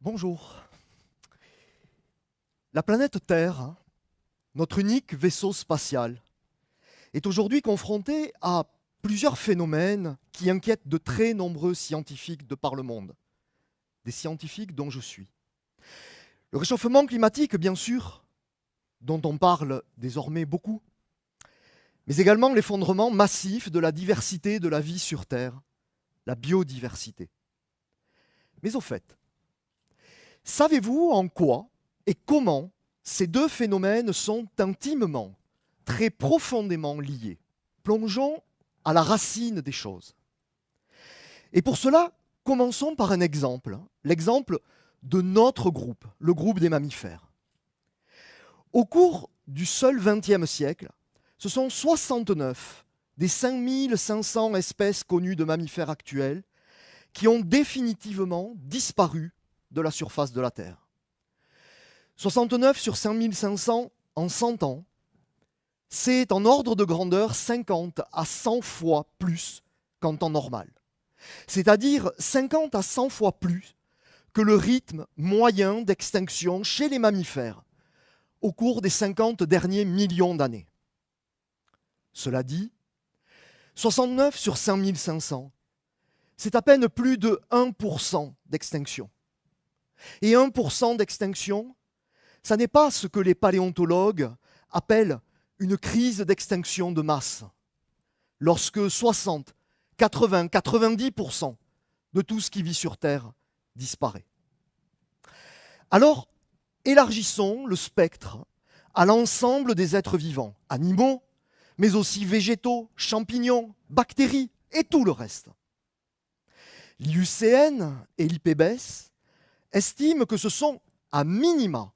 Bonjour. La planète Terre, notre unique vaisseau spatial, est aujourd'hui confrontée à plusieurs phénomènes qui inquiètent de très nombreux scientifiques de par le monde, des scientifiques dont je suis. Le réchauffement climatique, bien sûr, dont on parle désormais beaucoup, mais également l'effondrement massif de la diversité de la vie sur Terre, la biodiversité. Mais au fait, savez-vous en quoi et comment ces deux phénomènes sont intimement, très profondément liés? Plongeons à la racine des choses. Et pour cela, commençons par un exemple, l'exemple de notre groupe, le groupe des mammifères. Au cours du seul XXe siècle, ce sont 69 des 5500 espèces connues de mammifères actuels qui ont définitivement disparu de la surface de la Terre. 69 sur 5500 en 100 ans, c'est en ordre de grandeur 50 à 100 fois plus qu'en temps normal. C'est-à-dire 50 à 100 fois plus que le rythme moyen d'extinction chez les mammifères au cours des 50 derniers millions d'années. Cela dit, 69 sur 5500, c'est à peine plus de 1% d'extinction. Et 1% d'extinction, ça n'est pas ce que les paléontologues appellent une crise d'extinction de masse. Lorsque 60, 80, 90% de tout ce qui vit sur Terre disparaît. Alors, élargissons le spectre à l'ensemble des êtres vivants, animaux, mais aussi végétaux, champignons, bactéries et tout le reste. L'IUCN et l'IPBES estiment que ce sont à minima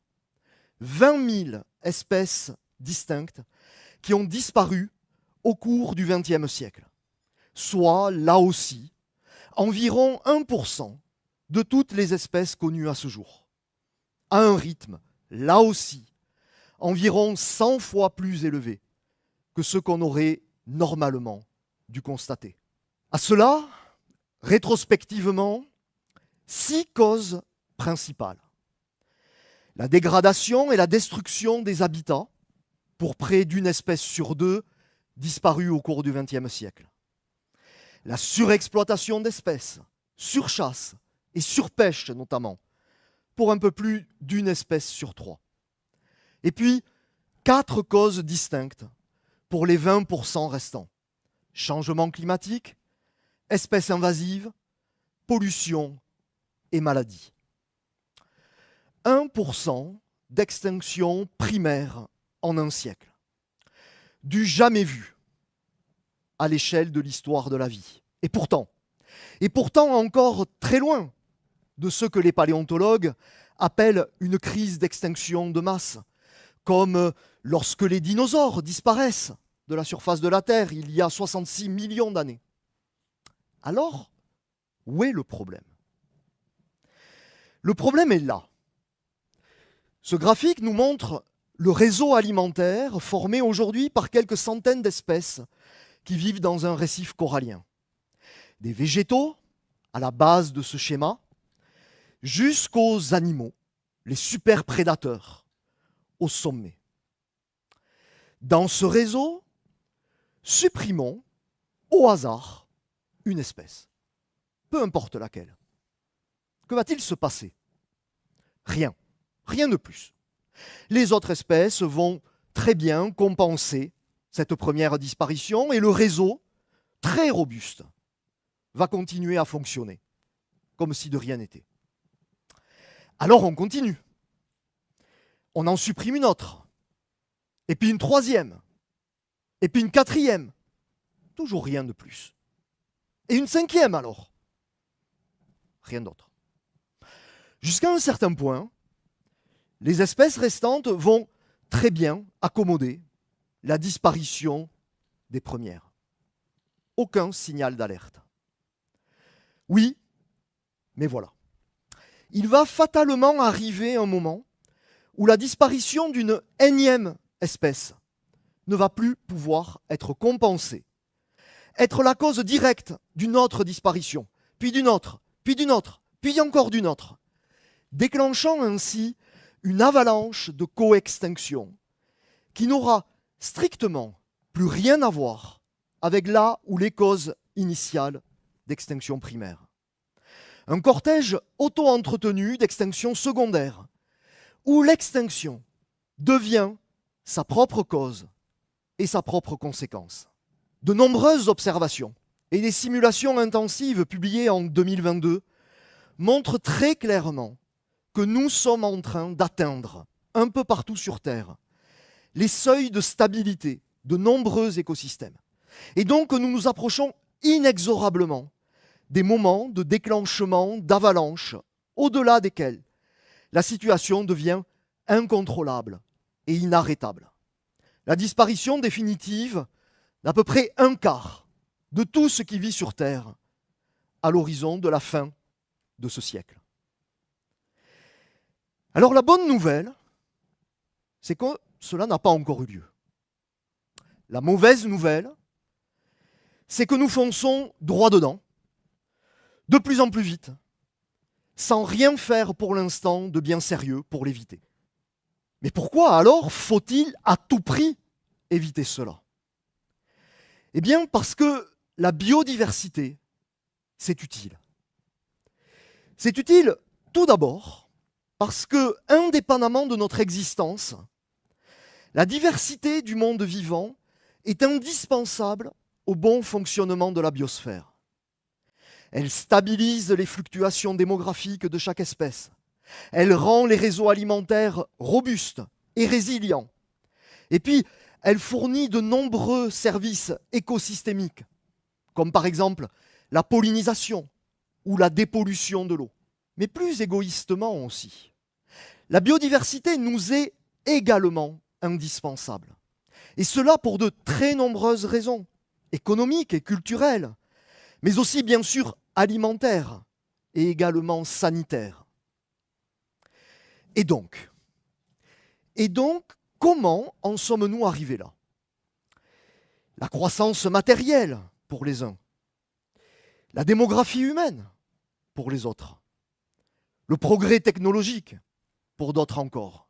20 000 espèces distinctes qui ont disparu au cours du XXe siècle, soit, là aussi, environ 1% de toutes les espèces connues à ce jour, à un rythme, là aussi, environ 100 fois plus élevé que ce qu'on aurait normalement dû constater. À cela, rétrospectivement, 6 causes principales. La dégradation et la destruction des habitats, pour près d'une espèce sur deux disparue au cours du XXe siècle. La surexploitation d'espèces, surchasse et surpêche notamment, pour un peu plus d'une espèce sur 3. Et puis, 4 causes distinctes pour les 20% restants. Changement climatique, espèces invasives, pollution et maladies. 1% d'extinction primaire en un siècle. Du jamais vu à l'échelle de l'histoire de la vie. Et pourtant encore très loin de ce que les paléontologues appellent une crise d'extinction de masse, comme lorsque les dinosaures disparaissent de la surface de la Terre il y a 66 millions d'années. Alors, où est le problème? Le problème est là. Ce graphique nous montre le réseau alimentaire formé aujourd'hui par quelques centaines d'espèces qui vivent dans un récif corallien. Des végétaux, à la base de ce schéma, jusqu'aux animaux, les super prédateurs, au sommet. Dans ce réseau, supprimons au hasard une espèce, peu importe laquelle. Que va-t-il se passer? Rien de plus. Les autres espèces vont très bien compenser cette première disparition et le réseau, très robuste, va continuer à fonctionner, comme si de rien n'était. Alors on continue. On en supprime une autre, et puis une troisième, et puis une quatrième. Toujours rien de plus. Et une cinquième alors. Rien d'autre. Jusqu'à un certain point, les espèces restantes vont très bien accommoder la disparition des premières. Aucun signal d'alerte. Oui, mais voilà. Il va fatalement arriver un moment où la disparition d'une énième espèce ne va plus pouvoir être compensée, être la cause directe d'une autre disparition, puis d'une autre, puis d'une autre, puis encore d'une autre. déclenchant ainsi une avalanche de co-extinction qui n'aura strictement plus rien à voir avec là où les causes initiales d'extinction primaire. Un cortège auto-entretenu d'extinction secondaire, où l'extinction devient sa propre cause et sa propre conséquence. De nombreuses observations et des simulations intensives publiées en 2022 montrent très clairement que nous sommes en train d'atteindre, un peu partout sur Terre, les seuils de stabilité de nombreux écosystèmes. Et donc nous nous approchons inexorablement des moments de déclenchement d'avalanches au-delà desquels la situation devient incontrôlable et inarrêtable. La disparition définitive d'à peu près un quart de tout ce qui vit sur Terre à l'horizon de la fin de ce siècle. Alors la bonne nouvelle, c'est que cela n'a pas encore eu lieu. La mauvaise nouvelle, c'est que nous fonçons droit dedans, de plus en plus vite, sans rien faire pour l'instant de bien sérieux pour l'éviter. Mais pourquoi alors faut-il à tout prix éviter cela? Eh bien parce que la biodiversité, c'est utile. C'est utile tout d'abord parce que, indépendamment de notre existence, la diversité du monde vivant est indispensable au bon fonctionnement de la biosphère. Elle stabilise les fluctuations démographiques de chaque espèce. Elle rend les réseaux alimentaires robustes et résilients. Et puis, elle fournit de nombreux services écosystémiques, comme par exemple la pollinisation ou la dépollution de l'eau. Mais plus égoïstement aussi, la biodiversité nous est également indispensable. Et cela pour de très nombreuses raisons, économiques et culturelles, mais aussi bien sûr alimentaires et également sanitaires. Et donc, comment en sommes-nous arrivés là? La croissance matérielle pour les uns, la démographie humaine pour les autres, le progrès technologique pour d'autres encore,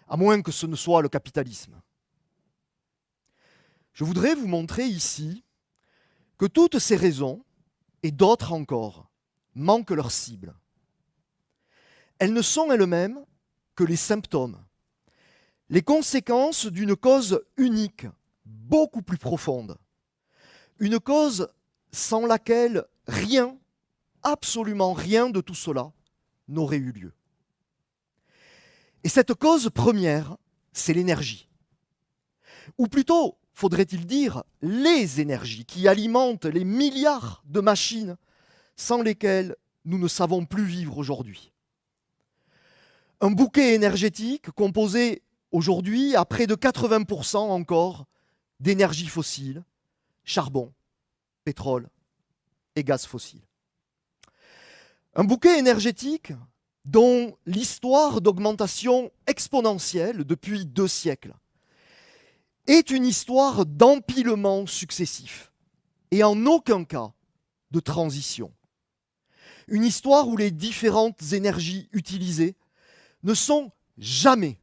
à moins que ce ne soit le capitalisme. Je voudrais vous montrer ici que toutes ces raisons, et d'autres encore, manquent leur cible. Elles ne sont elles-mêmes que les symptômes, les conséquences d'une cause unique, beaucoup plus profonde. Une cause sans laquelle rien, absolument rien de tout cela n'aurait eu lieu. Et cette cause première, c'est l'énergie. Ou plutôt, faudrait-il dire, les énergies qui alimentent les milliards de machines sans lesquelles nous ne savons plus vivre aujourd'hui. Un bouquet énergétique composé aujourd'hui à près de 80% encore d'énergie fossile, charbon, pétrole et gaz fossile. Un bouquet énergétique dont l'histoire d'augmentation exponentielle depuis 2 siècles est une histoire d'empilement successif et en aucun cas de transition. Une histoire où les différentes énergies utilisées ne sont jamais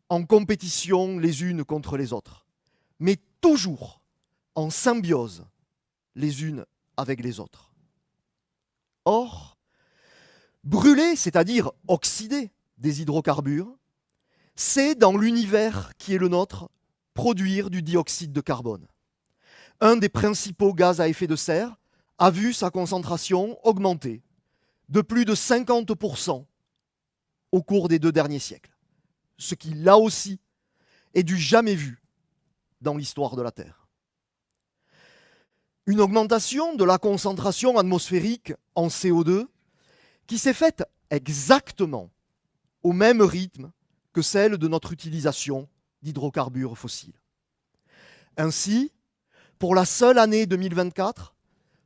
en compétition les unes contre les autres, mais toujours en symbiose les unes avec les autres. Or, brûler, c'est-à-dire oxyder des hydrocarbures, c'est dans l'univers qui est le nôtre produire du dioxyde de carbone. Un des principaux gaz à effet de serre a vu sa concentration augmenter de plus de 50% au cours des 2 derniers siècles, ce qui, là aussi, est du jamais vu dans l'histoire de la Terre. Une augmentation de la concentration atmosphérique en CO2 qui s'est faite exactement au même rythme que celle de notre utilisation d'hydrocarbures fossiles. Ainsi, pour la seule année 2024,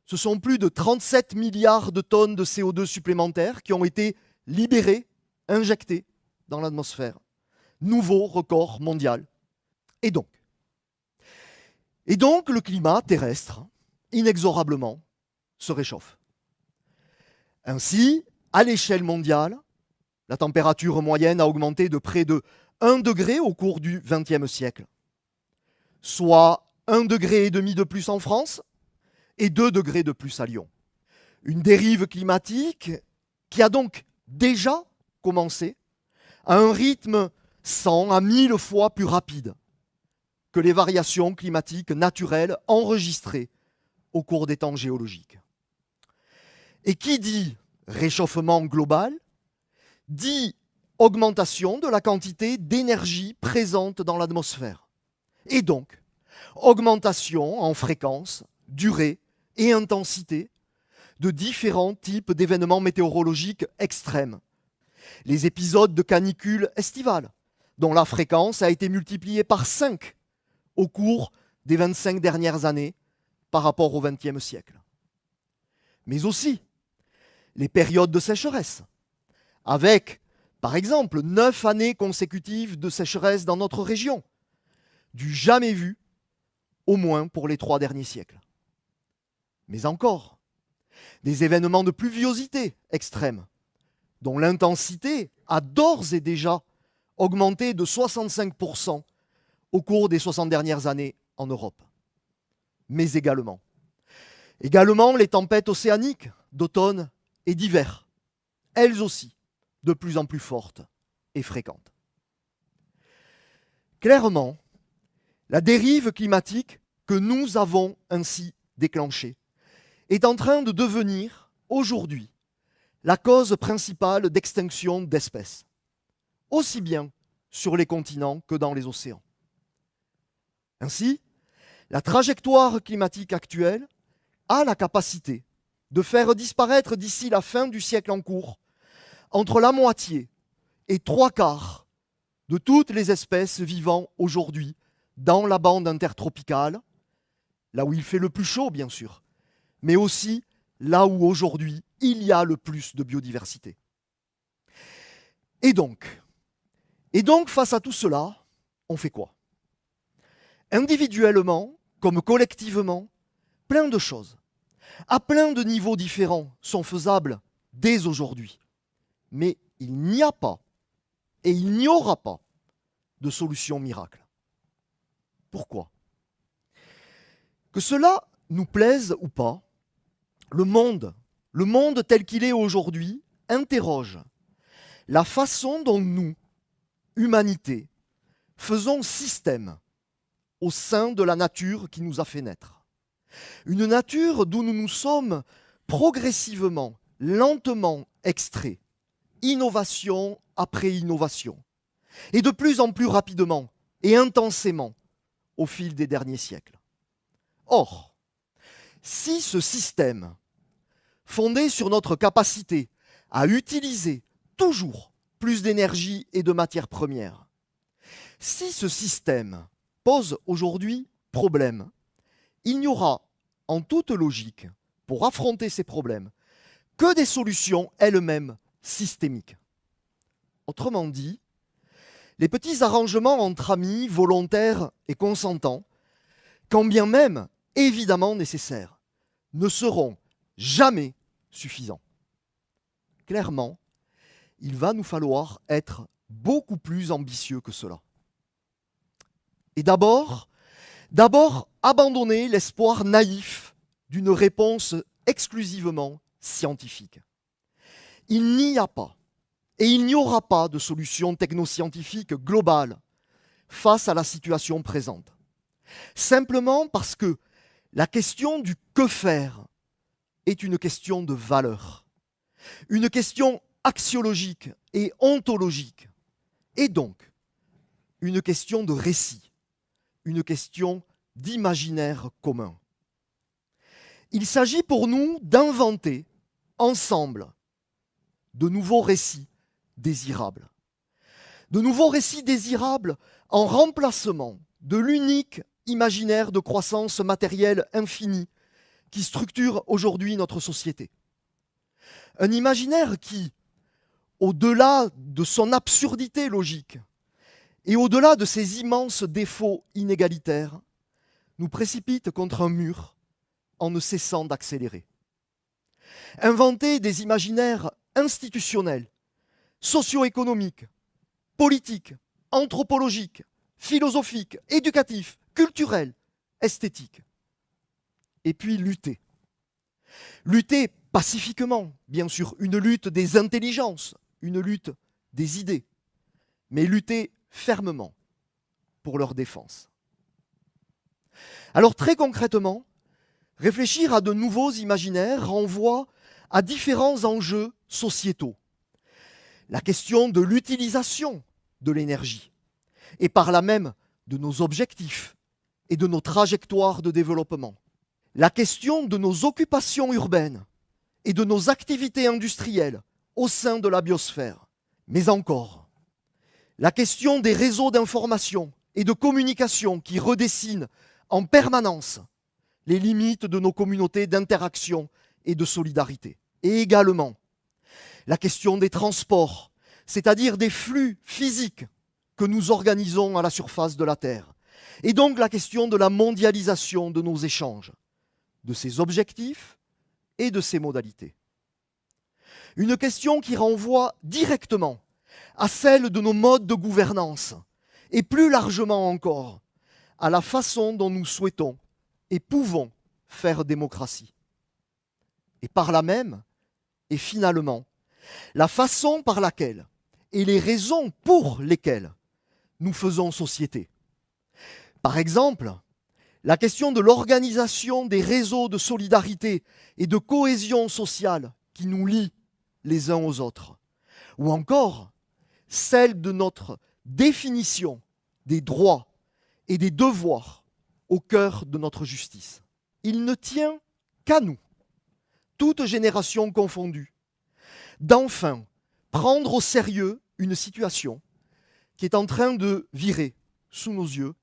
ce sont plus de 37 milliards de tonnes de CO2 supplémentaires qui ont été libérées, injectées dans l'atmosphère. Nouveau record mondial. Et donc, le climat terrestre, inexorablement, se réchauffe. Ainsi, à l'échelle mondiale, La température moyenne a augmenté de près de 1 degré au cours du XXe siècle, soit 1,5 degré de plus en France et 2 degrés de plus à Lyon. Une dérive climatique qui a donc déjà commencé à un rythme 100 à 1000 fois plus rapide que les variations climatiques naturelles enregistrées au cours des temps géologiques. Et qui dit réchauffement global, dit augmentation de la quantité d'énergie présente dans l'atmosphère. Et donc, augmentation en fréquence, durée et intensité de différents types d'événements météorologiques extrêmes. Les épisodes de canicule estivale, dont la fréquence a été multipliée par 5 au cours des 25 dernières années par rapport au XXe siècle. Mais aussi les périodes de sécheresse, avec, par exemple, 9 années consécutives de sécheresse dans notre région, du jamais vu, au moins pour les 3 derniers siècles. Mais encore, des événements de pluviosité extrême, dont l'intensité a d'ores et déjà augmenté de 65% au cours des 60 dernières années en Europe. Mais également les tempêtes océaniques d'automne et d'hiver, elles aussi de plus en plus fortes et fréquentes. Clairement, la dérive climatique que nous avons ainsi déclenchée est en train de devenir aujourd'hui la cause principale d'extinction d'espèces, aussi bien sur les continents que dans les océans. Ainsi, la trajectoire climatique actuelle a la capacité de faire disparaître d'ici la fin du siècle en cours entre la moitié et 3/4 de toutes les espèces vivant aujourd'hui dans la bande intertropicale, là où il fait le plus chaud bien sûr, mais aussi là où aujourd'hui il y a le plus de biodiversité. Et donc, face à tout cela, on fait quoi? Individuellement, comme collectivement, plein de choses, à plein de niveaux différents, sont faisables dès aujourd'hui. Mais il n'y a pas, et il n'y aura pas, de solution miracle. Pourquoi? Que cela nous plaise ou pas, le monde tel qu'il est aujourd'hui, interroge la façon dont nous, humanité, faisons système au sein de la nature qui nous a fait naître. Une nature d'où nous nous sommes progressivement, lentement extraits, innovation après innovation, et de plus en plus rapidement et intensément au fil des derniers siècles. Or, si ce système, fondé sur notre capacité à utiliser toujours plus d'énergie et de matières premières, si ce système pose aujourd'hui problème, il n'y aura, en toute logique, pour affronter ces problèmes, que des solutions elles-mêmes systémiques. Autrement dit, les petits arrangements entre amis, volontaires et consentants, quand bien même évidemment nécessaires, ne seront jamais suffisants. Clairement, il va nous falloir être beaucoup plus ambitieux que cela. Et d'abord, abandonner l'espoir naïf d'une réponse exclusivement scientifique. Il n'y a pas et il n'y aura pas de solution technoscientifique globale face à la situation présente. Simplement parce que la question du que faire est une question de valeur, une question axiologique et ontologique, et donc une question de récit, une question d'imaginaire commun. Il s'agit pour nous d'inventer ensemble de nouveaux récits désirables. De nouveaux récits désirables en remplacement de l'unique imaginaire de croissance matérielle infinie qui structure aujourd'hui notre société. Un imaginaire qui, au-delà de son absurdité logique et au-delà de ses immenses défauts inégalitaires, nous précipite contre un mur en ne cessant d'accélérer. Inventer des imaginaires institutionnels socio-économiques, politiques, anthropologiques, philosophiques, éducatifs, culturels, esthétiques. Et puis lutter. Lutter pacifiquement, bien sûr, une lutte des intelligences, une lutte des idées, mais lutter fermement pour leur défense. Alors très concrètement, réfléchir à de nouveaux imaginaires renvoie à différents enjeux sociétaux. La question de l'utilisation de l'énergie, et par là même de nos objectifs et de nos trajectoires de développement. La question de nos occupations urbaines et de nos activités industrielles au sein de la biosphère. Mais encore, la question des réseaux d'information et de communication qui redessinent en permanence les limites de nos communautés d'interaction et de solidarité. Et également, la question des transports, c'est-à-dire des flux physiques que nous organisons à la surface de la Terre. Et donc la question de la mondialisation de nos échanges, de ses objectifs et de ses modalités. Une question qui renvoie directement à celle de nos modes de gouvernance et plus largement encore à la façon dont nous souhaitons et pouvons faire démocratie. Et par là même, et finalement, la façon par laquelle et les raisons pour lesquelles nous faisons société. Par exemple, la question de l'organisation des réseaux de solidarité et de cohésion sociale qui nous lient les uns aux autres, ou encore celle de notre définition des droits et des devoirs au cœur de notre justice. Il ne tient qu'à nous, toutes générations confondues, d'enfin prendre au sérieux une situation qui est en train de virer sous nos yeux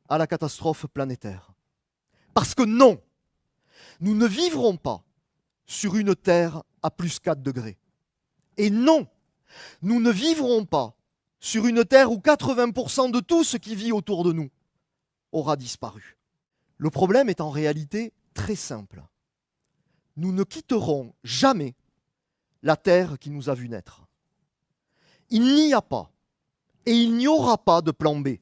à la catastrophe planétaire. Parce que non, nous ne vivrons pas sur une Terre à plus 4 degrés. Et non, nous ne vivrons pas sur une Terre où 80% de tout ce qui vit autour de nous aura disparu. Le problème est en réalité très simple. Nous ne quitterons jamais la Terre qui nous a vus naître. Il n'y a pas et il n'y aura pas de plan B.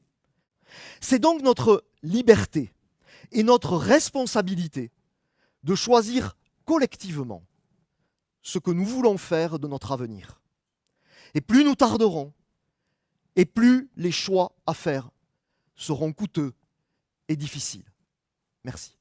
C'est donc notre liberté et notre responsabilité de choisir collectivement ce que nous voulons faire de notre avenir. Et plus nous tarderons, et plus les choix à faire seront coûteux et difficiles. Merci.